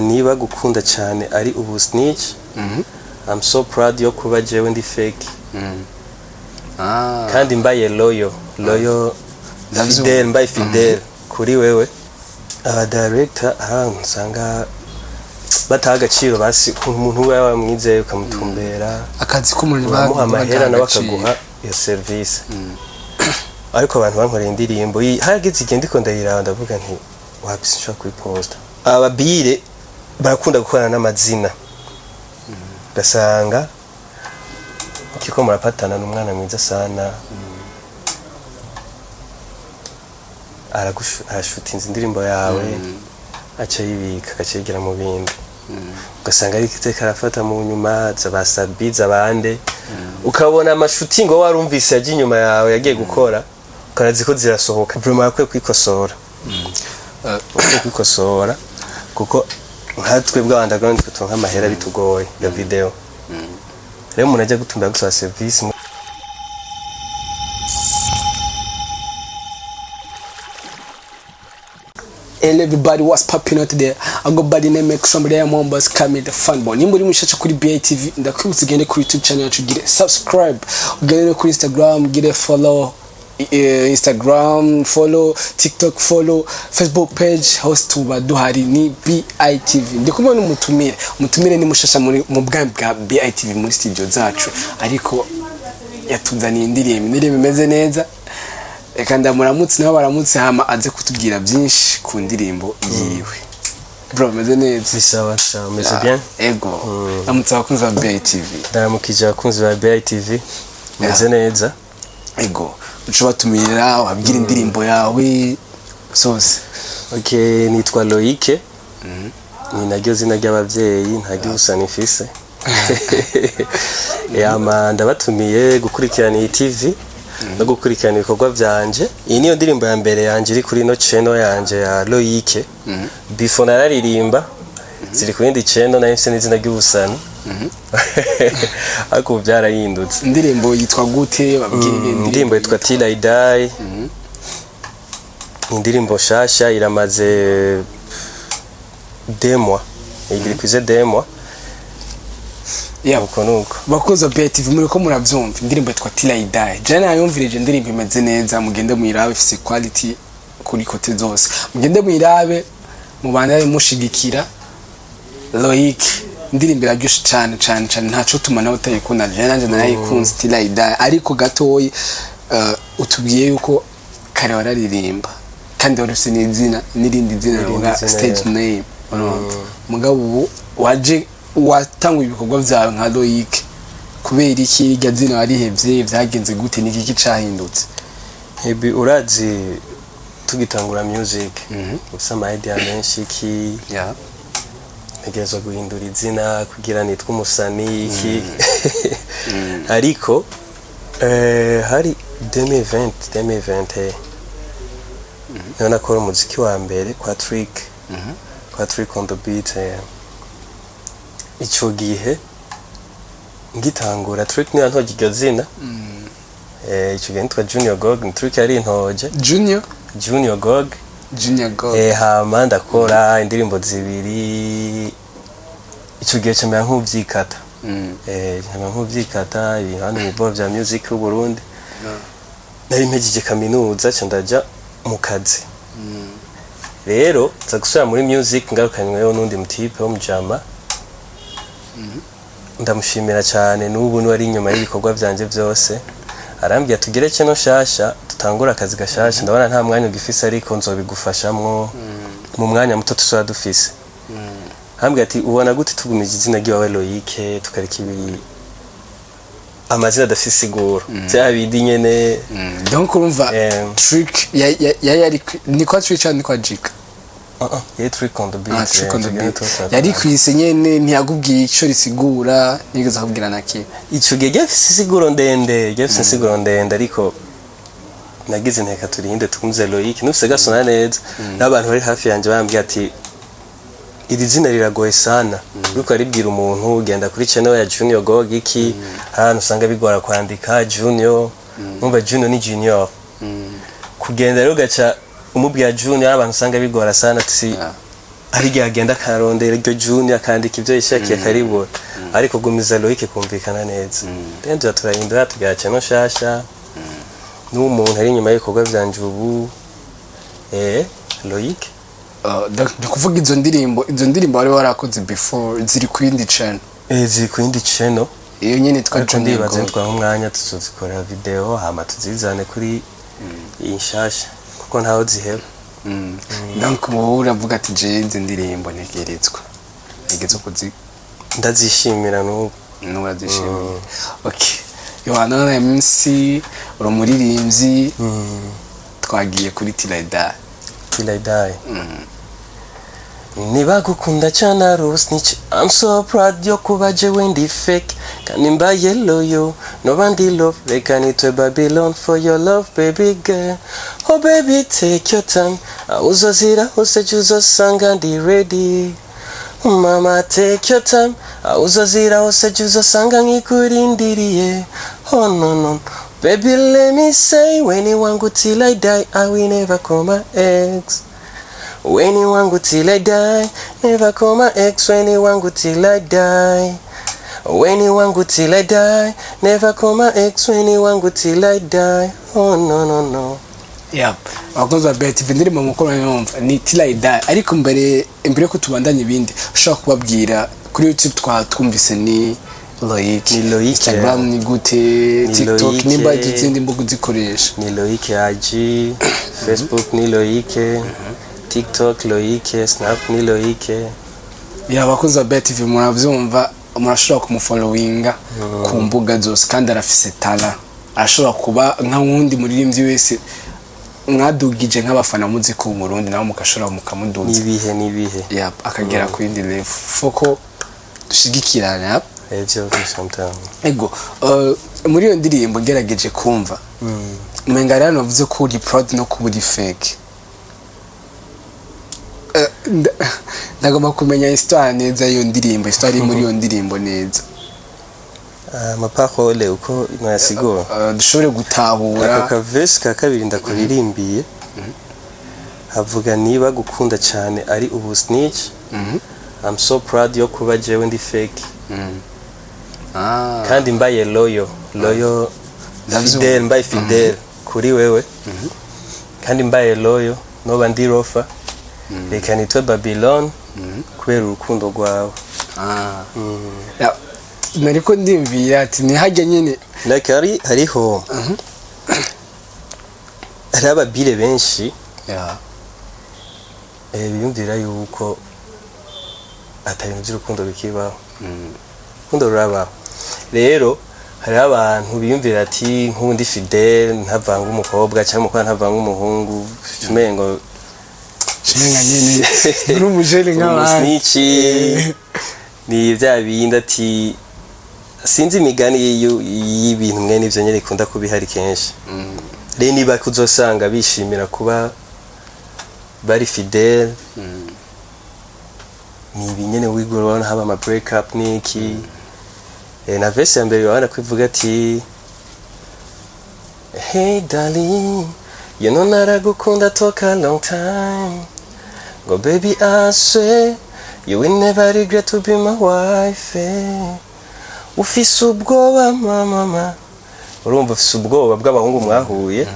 niba gukunda cyane ari ubu snitch. I'm so proud yo kuba jewe ndi fake. Kandi mbaye loyal fidel, mbaye fidel kuri wewe. Director nsanga bataha agaciro basi umuntu we wamwizeye ukamutumbera akazi k'umuntu bamuha amahera nawe akaguha iyo service. Ariko abantu bankoreye indirimbo hageze igihe ndiko ndayiraba ndavuga nti wabise nshaka kuyiposta. Ababire barakunda gukorana n'amazina. Gasanga kiko murapatana n'umwana mwiza sana. Arashutinze indirimbo yawe aca yibika agacigira mu bindi. Gasanga ari kiteka arafata mu nyuma zabasabiza bande. Ukabona amashutingi warumvise yaje inyuma yawe yagiye gukora karazi ko zirasohoka. Vraiment akwiye kwikosora. Kwikosora kuko nkatwe bw'abandagandi tutonka amahera bitugoye ya video. Rero umuntu ajya gutumbira gusaba service. And everybody was popping out there. I go by the name make somebody I'm on bus coming the fun boy. Nimba uri mushacha kuri BITV ndakwibutsa ugende kuri YouTube channel yacu gire subscribe. Ugende kuri Instagram gire follow Instagram follow, TikTok follow, Facebook page host tuba duhari ni BITV. Ndikumwe n'umutumire ni mushasha mu bwami bwa BITV muri studio zacu ariko yatuzaniye indirimbo imeze neza. Eka ndamuramutse naho baramutse hama aze kutubwira byinshi ku ndirimbo yiwe. Bro meze neza. Bisawa meze bien. Ego. Namutse abakunzi ba BITV. Ndaramukije abakunzi ba BITV. Meze neza. Ego. Ushobora tumira wabwira indirimbo yawe sose. Okay, nitwa Loic. Ni naryo zina ry'abavyeyi ntagiye usanifise. Yama ndabatumiye gukurikirana iyi TV. No gukurikirana ibikorwa byanje. Iyi niyo ndirimbo ya mbere yanje iri kuri no channel yanje ya Loic. Before nararirimba ziri ku yindi channel na MC n'izina ry'ubusani. Ako byarahindutse. Indirimbo yitwa gute babwira indirimbo yitwa Till I Die. Indirimbo shasha iramaze demo. Igiri kwize demo. Uko nuko bakoze BITV muri ko muravyumva indirimbo yitwa Till I Die. Jana yumvirije indirimbo imeze neza mugende muyirabe ifise quality kuri kote zose. Mugende muyirabe mubandanye mushigikira Loic. Indirimbo iraryoshe cyane ntaco tuma nawe utayikunda. Jana nanje narayikunze Till I Die ariko gatoyi utubwiye yuko kare wararirimba kandi warufise n'izina n'irindi zina runga stage name. Mugabo ubu waje watangwa ibikorwa byawe nka Loic kubera iki irya zina warihevye vyagenze gute niki kicahindutse? Ebi urazi tugitangura music usama idea menshi ki ntegerezo guhindura izina kugira nitwa umusani iki ariko hari 2020 nona kora umuziki wa mbere kwa Trick on the beat. Ico gihe ngitangura Trick ni antoje iryo zina. Ico gihe nitwa Junior Gog. Trick yari intoje Junior Gog. Hama ndakora indirimbo zibiri. Ico gihe cyamera nk'uvyikata. Cyamera nk'uvyikata ibintu mu bo bya music y'u Burundi. Nari mpejeje kaminuza cyandaja mu kazi. Rero za gusubira muri music ngarukanyweyo n'undi mutipe wo mujama. Ndamushimira cyane n'ubu ni wari inyuma y'ibikorwa byanje byose. Arambye tugire cyo shasha tutangura akazi gashasha ndabona nta mwanya ugifise ariko nzobigufashamwo mu mwanya muto tusaba dufise. Arambye ati ubona gute tugumije izina giwawe Loic tukareka ibi amazina adafise siguro cyabidi nyene. Donc urumva Trick yari ni kwa Trick cyane kwa Jika. Ye Trick on the beat. Yari kwise nyene ntiyagubwiye ico risigura nigeze akubwira naki. Ico gihe gafise siguro ndende ariko nagize nteka turinde tukumze Loic nufise gasona neza n'abantu bari hafi yanje bambwiye ati iri zina riragoye sana. Uko aribwira umuntu ugenda kuri channel ya Junior Gog iki hano usanga bigora kwandika Junior. Numva Junior ni Junior. Kugenda rero gacha umubwira Junior abantu usanga bigora sana tsi hari igihe agenda akarondera iryo Junior akandika ibyo yishakiye akaribura ariko gumiza Loic kumvikana neza rero turahindura tugaca no shasha n'umuntu ari inyuma y'ibikorwa byanje ubu Loic ndakuvuga izo ndirimbo wari warakoze before ziri ku yindi channel ziri ku yindi channel iyo nyene ndibaze twaho umwanya tuzikora video hama tuzizane kuri iyi shasha kuko ntaho ziheba donc wowe uravuga ati je izi ndirimbo ntegerezwa ntegerezwa kuzi ndazishimira n'urazishimira okay Yohana na MC urumuririmbyi twagiye kuri Tilaidai nibagukunda cyane ari snitch I'm so proud yo kuba jewe ndi fake kandi mbaye loyo nobandi love reka nitwe Babylon for your love baby girl oh baby take your time uzozira hose uzosanga ndi ready mama take your time uzozira hose uzosanga nkikurindiriye oh no baby let me say when you want till I die I will never call my ex. When you want till I die, never call my ex. When you want till I die, when you want till I die, never call my ex. When you want till I die, oh no. Yep. Wakoze bet vendiri mu mukoro nyumva ni till I die. Ariko mbere ko tubandanye ibindi ushaka kubabwira kuri YouTube twumvise ni Loic, Instagram ni gute, TikTok nimba izindi mbuga zikoresha ni Loic IG, Facebook ni Loic, TikTok Loic, Snap ni Loic. Abakozi ba TV muravyumva murashobora kumufollowinga ku mbuga zose kandi arafise tala ashobora kuba nka wundi muririmbyi wese mwadugije nk'abafana muziko mu Burundi naho mukashobora mukamuduza nibihe akagera ku yindi level foko dushigikirana ego muri iyo ndirimbo ngerageje kumva umenga rero navuze ko uri proud no kuba uri fake ndagomba kumenya histoire neza iyo ndirimbo histoire muri iyo ndirimbo neza amaparole uko mwasigura dushobore gutahura aka verse ka kabiri ndakuririmbiye havuga niba gukunda cyane ari ubu snitch I'm so proud yo kuba jewe ndi fake kandi mbaye loyo fidel mbaye fidel kuri wewe kandi mbaye loyo noba ndi rofa reka nitwe Babylon kubera urukundo rwawe nariko ndimvira ati ni hajya nyine like hariho hari ababire benshi biyumvira yuko atari mu by'urukundo bikibaho urukundo rurabaho rero hari abantu biyumvira ati nk'undi fidel ntavanga umukobwa cyangwa umukobwa ntavanga umuhungu umengo shimenga nyene uri umujeri nk'abandi ni bya bindi ati sinzi imigani y'ibintu mwe n'ivyo nyene ikunda kubihari kenshi rero niba kuzosanga bishimira kuba bari fidel ni ibinyene wigorona haba ama break up niki na verse ya mbere wana kwivuga ati hey darling you know naragukunda took a long time go baby I swear you will never regret to be my wife ufise ubwoba mama urumva ufise ubwoba bw'abahungu mwahuye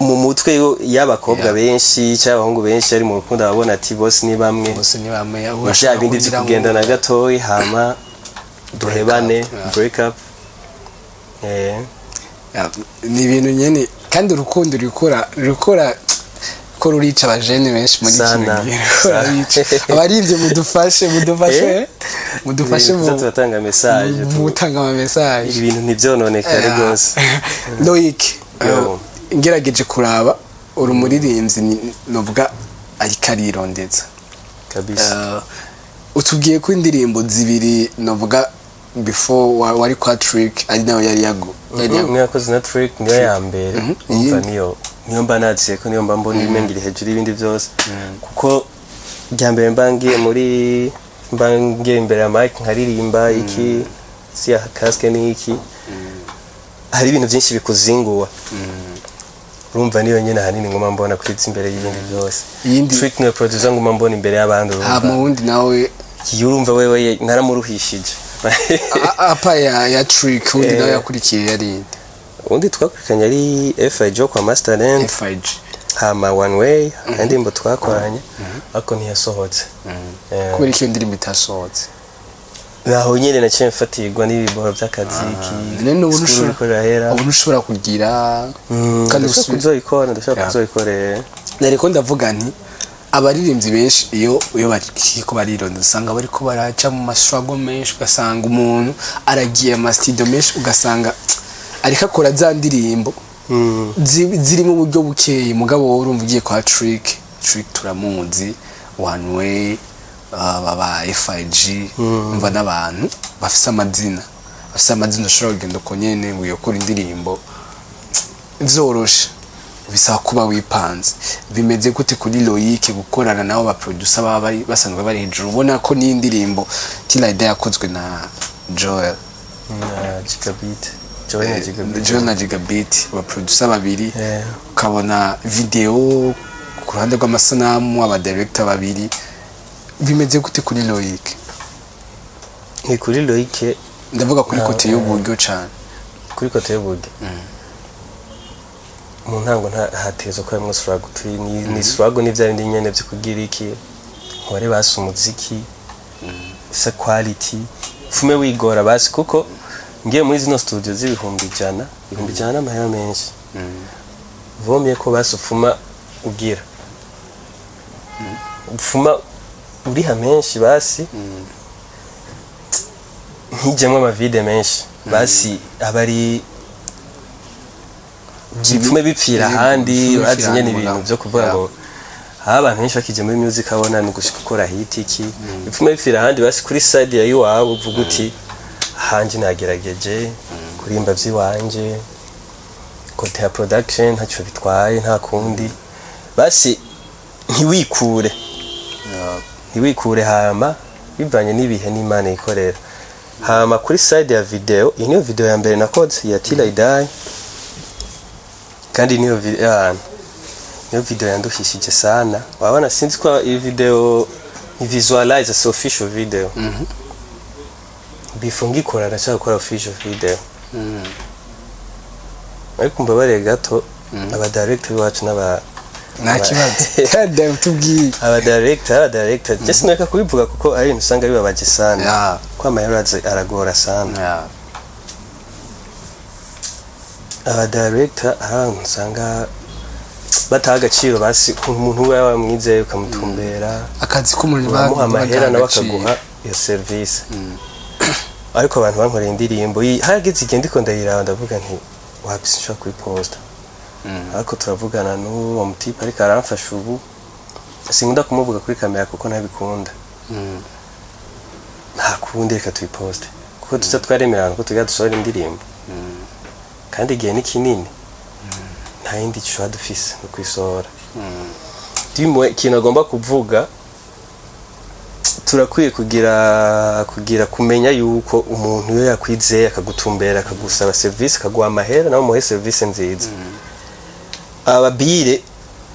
mu mutwe y'abakobwa benshi cy'abahungu benshi ari mu rukundo ababona ati bose ni bamwe bashaka ibindi byo kugendana gatoyi hama duhebane break up ni ibintu nyene kandi urukundo rukora ko rurica abajene benshi muri iki abarivye mudufashe mu tutanga message mutanga ama message ibintu ntivyononekare gose Loic ngerageje kuraba urumuririmbyi novuga ari karirondeza kabisa utubwiye ko indirimbo zibiri novuga before wari kwa trick ari nawe yari yakoze na trick niyo ya mbere umva niyo mba naziye ko niyo mba mbona imengiri hejuru ibindi byose kuko rya mbere mbangiye imbere ya mic nkaririmba iki si ya casque niki hari ibintu byinshi bikuzinguwa urumva niyo nyene hanini ngoma mbona kwitsa imbere y'ibindi byose trick niwe producer ngoma mbona imbere y'abandi urumva mu wundi nawe urumva wewe naramuruhishije apa ya trick undi nawe yakurikiye yari undi twakurikanye ari FIG kwa Master Land FIG hama One Way indirimbo twakoranye ariko ntiyasohotse kubera iki indirimbo itasohotse naho nyene naciye mfatirwa n'ibiboro by'akaziki none ubu ushobora kugira kandi ndashaka nariko ndavuga nti abaririmbyi benshi iyo bariko barironda usanga bariko baraca mu maswago menshi ugasanga umuntu aragiye ama studio menshi ugasanga ariko akora za ndirimbo ziri mu buryo bukeye mugabo wowe urumva ugiye kwa trick turamuzi One Way baba FIG umva n'abantu bafise amazina ushobora kugenda uko nyene ngo yokora indirimbo zoroshe bisaba kuba wipanze bimeze gute kuri Loic gukorana nabo ba producer baba basanzwe bari hejuru ubona ko ni indirimbo Tilaida yakozwe na Joel na Gigabit Joel na Gigabit ba producer babiri ukabona video ku ruhande rw'amasanamu aba director babiri bimeze gute kuri Loic ni kuri Loic ndavuga kuri kote y'uburyo cyane kuri kote y'uburyo mu ntango hatezo ko hamwe swag ni swag ni bya bindi nyene byo kugira iki nkore basi umuziki sa quality fume wigora basi kuko ngiye muri zino studio z'ibihumbi jana n'amahera menshi vomye ko basi ufuma ugira ufuma uriha menshi basi nkijemwe amavide menshi basi abari gipfume bipfira handi bazinye n'ibintu byo kuvuga ngo abantu benshi bakije muri music abona no gushika gukora hit iki bipfume bipfira handi basi kuri side ya iwabo uvuga uti hanje nagerageje kurimba by'iwanje kote ya production ntaco bitwaye nta kundi basi ntiwikure hama bivanye n'ibihe n'Imana ikorera hama kuri side ya video niyo video ya mbere nakoze ya Tilaida kandi niyo video yanduhishije sana wabona sinzi ko iyi video ni visualize so official video bifungi kora ndashaka gukora official video ariko mbabare gato aba director bacu n'aba nakibaze kandi tubwiye aba director just naka kubivuga kuko ari usanga bibabaje sana kwa amahera aragora sana aba director usanga bataha agaciro basi umuntu we wamwizeye ukamutumbera akazi k'umuntu bamuha amahera nawe akaguha iyo service ariko abantu bankoreye indirimbo hageze igenda iko ndayiraba ndavuga nti wabise nshaka kuyiposta ariko turavugana n'uwo mutipe ariko aramfasha ubu sinkunda kumuvuga kuri kamera kuko ntabikunda nta kundi reka tuyiposte kuko tuza twaremerana ko tujya dusohora indirimbo kandi igihe ni kinini nta yindi cyo dufise no kwisohora dimwe ikintu agomba kuvuga turakwiye kugira kumenya yuko umuntu iyo yakwizeye akagutumbera akagusaba service akaguha amahera nawe muhe service nziza ababire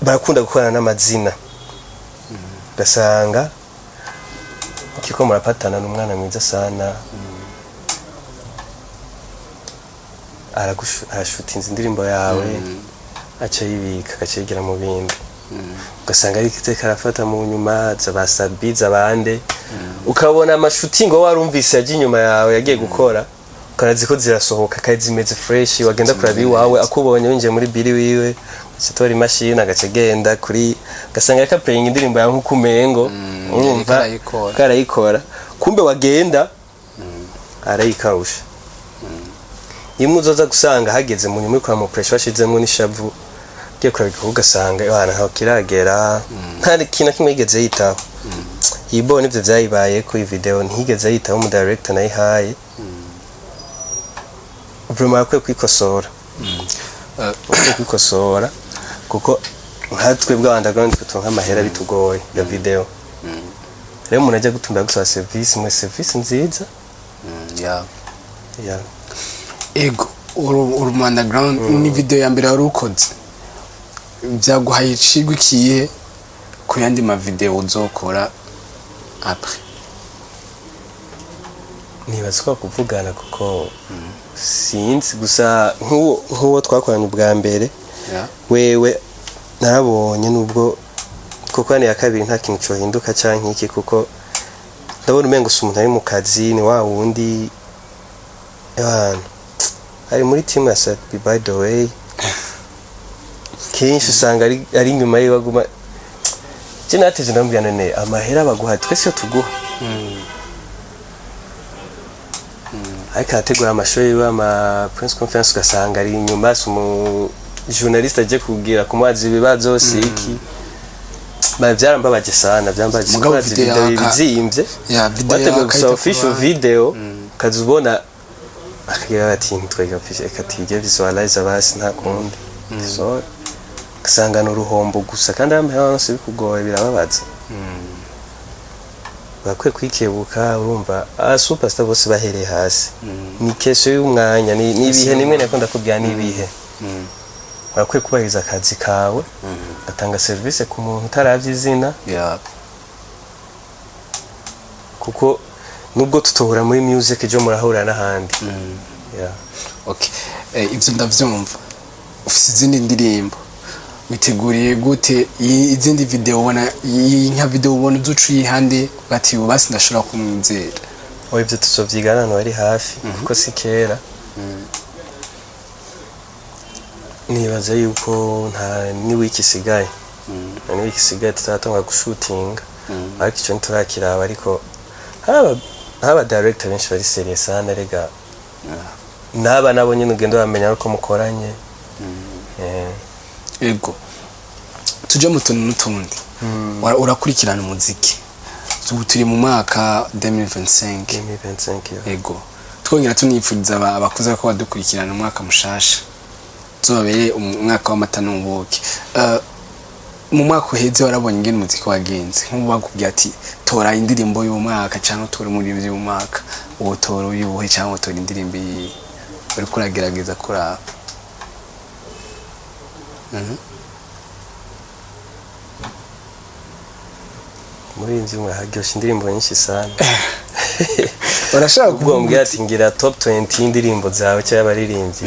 barakunda gukorana n'amazina gasanga kiko murapatana n'umwana mwiza sana arashutinza indirimbo yawe aca yibika agacigira mu bindi ugasanga ari kiteka arafata mu nyuma zabasabiza bande ukabona amashuti ngo warumvise yaje inyuma yawe yagiye gukora ukanazi ko zirasohoka kandi zimeze fresh wagenda kuraba iwawe akubonye winjiye muri biri wiwe ucitora imashini agacegenda kuri gasanga yaka playing indirimbo ya nkukumengo urumva karayikora kumbe wagenda arayikausha imwe uzoza gusanga hageze mu nyuma kwa mu pressure washizemo n'ishavu giye kurabika ugasanga abana aho kiragera nta kintu kimwe yigeze yitaho yibone ivyo vyayibaye kuri video ntihigeze yitaho mu director nayihaye vraiment akwiye kwikosora kwikosora kuko nkatwe bw'abandagandi tutonka amahera bitugoye ya video rero umuntu ajya gutumbira gusaba service mu service nziza ego uru underground ni video ya mbere wari ukoze byaguhaye icigwikiye ku yandi ma video uzokora après nibaza ko kuvugana kuko sinzi gusa nk'uwo twakoranye ubwa mbere wewe narabonye nubwo kuko ni ya kabiri nta kintu cohinduka canke iki kuko ndabona umengo umuntu ari mu kazi ni wa wundi ari muri team ya Sapi by the way kenshi usanga ari nyuma yiwe aguma je nateze ndambwira none amahera baguha twese yo tuguha ariko ategura amashoyi yiwe ama press conference ugasanga ari nyuma sumu journalist aje kugira kumwaza ibibazo siki byarambabaje sana byambaje kuko video bizimvye video ya official video kazubona akigira ati ntwega fishe katige visualize abasi nta kundi so kasanga n'uruhombo gusa kandi amahano bikugoye birababaza bakwe kwikebuka urumva superstar bose bahereye hasi ni kesho y'umwanya ni ibihe nimwe nakunda kubya nibihe bakwe kubahiriza akazi kawe gatanga service ku muntu utaravye izina kuko nubwo tutohura muri music jo murahura n'ahandi okay ivyo ndavyumva ufise izindi ndirimbo witeguriye gute izindi video ubona nka video ubona uzuciye hande bati ubasi ndashobora kumwizera ivyo tuzovyigana no ari hafi kuko si kera nibaza yuko nta niwe ikisigaye niwe ikisigaye tutatonga gushooting ariko icyo nturakiraba ariko haba director benshi bari serious sana rega naba nabo nyine ugenda bamenya uko mukoranye ego tuje mu tuntu n'utundi urakurikirana umuziki turi mu mwaka 2025 ego twongera tunifuriza abakuze ko badukurikirana umwaka mushasha zobere umwaka w'amata n'ubuki mu mwaka uheze warabonye ingene umuziki wagenze nk'ubu bakubwiye ati tora indirimbo y'umwaka cyangwa tora muri y'umwaka uwo tora uyuhe cyangwa tora indirimbo uri kuragerageza kuraba muri inzi mwe haryoshe indirimbo nyinshi sana urashaka kuvuga ati ngira top 20 indirimbo zawe cyangwa abaririmbyi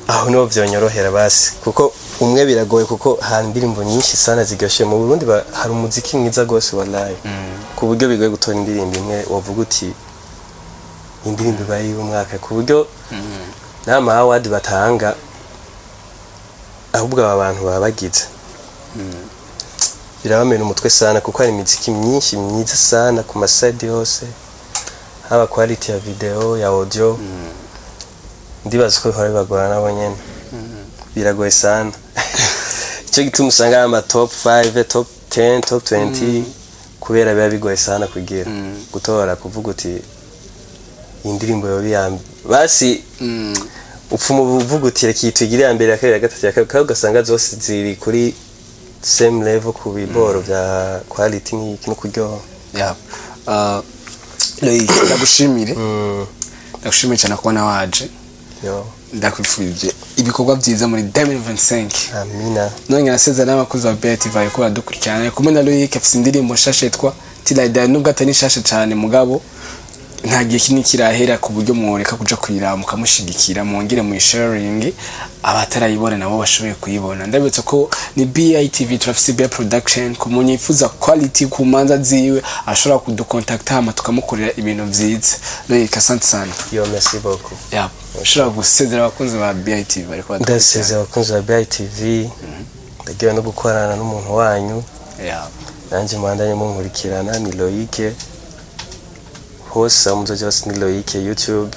aho niho byonyorohera basi kuko umwe biragoye kuko hari indirimbo nyinshi sana zigashe mu Burundi hari umuziki mwiza gose wallahi ku buryo bigoye gutora indirimbo imwe wavuga uti indirimbo bari y'umwaka ku buryo nama award batanga ahubwo abantu babagize birabamena umutwe sana kuko hari imiziki myinshi myiza sana ku maside yose haba quality ya video ya audio ndibaza ko hari bagora nabo nyene biragoye sana icyo gituma usanga ama top 5 top 10 top 20 kubera biba bigoye sana kugira gutora kuvuga uti indirimbo yo biyambi basi upfuma uvuga uti reka itugire ya mbere ya kabiri ya gatatu ya kabiri ugasanga zose ziri kuri same level ku biboro bya quality n'iki kuryoha Loic ndagushimire ndagushimire cyane kubona waje ndakwifurije ibikorwa byiza muri 2025 amina none nasezera n'abakozi ba BTV ko badukurikirana kumwe na Loic afite indirimbo shashe twa tilada nubwo atani shashe cyane mugabo nta gihe kinini kirahera ku buryo mworeka kuja kwira mukamushigikira mwongere mu sharing abatarayibona nabo bashoboye kuyibona ndabetse ko ni BITV turafise BI production ku munyifuza quality ku manza ziwe ashobora kudukontakta hama tukamukorera ibintu vyiza Loic asante sana merci beaucoup ushobora gusezera abakunzi ba BITV ariko ndasezera abakunzi ba BITV ndagiye no gukorana n'umuntu wanyu nanje mwandanye munkurikirana ni Loic hose muzoje basi ni Loic YouTube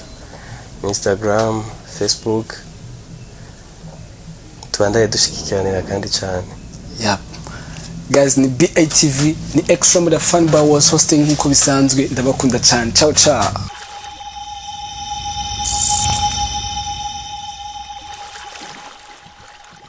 Instagram Facebook tubandaye dushikikiranira kandi cyane guys ni BITV ni extra with the fun bar was hosting nkuko bisanzwe ndabakunda cyane ciao ciao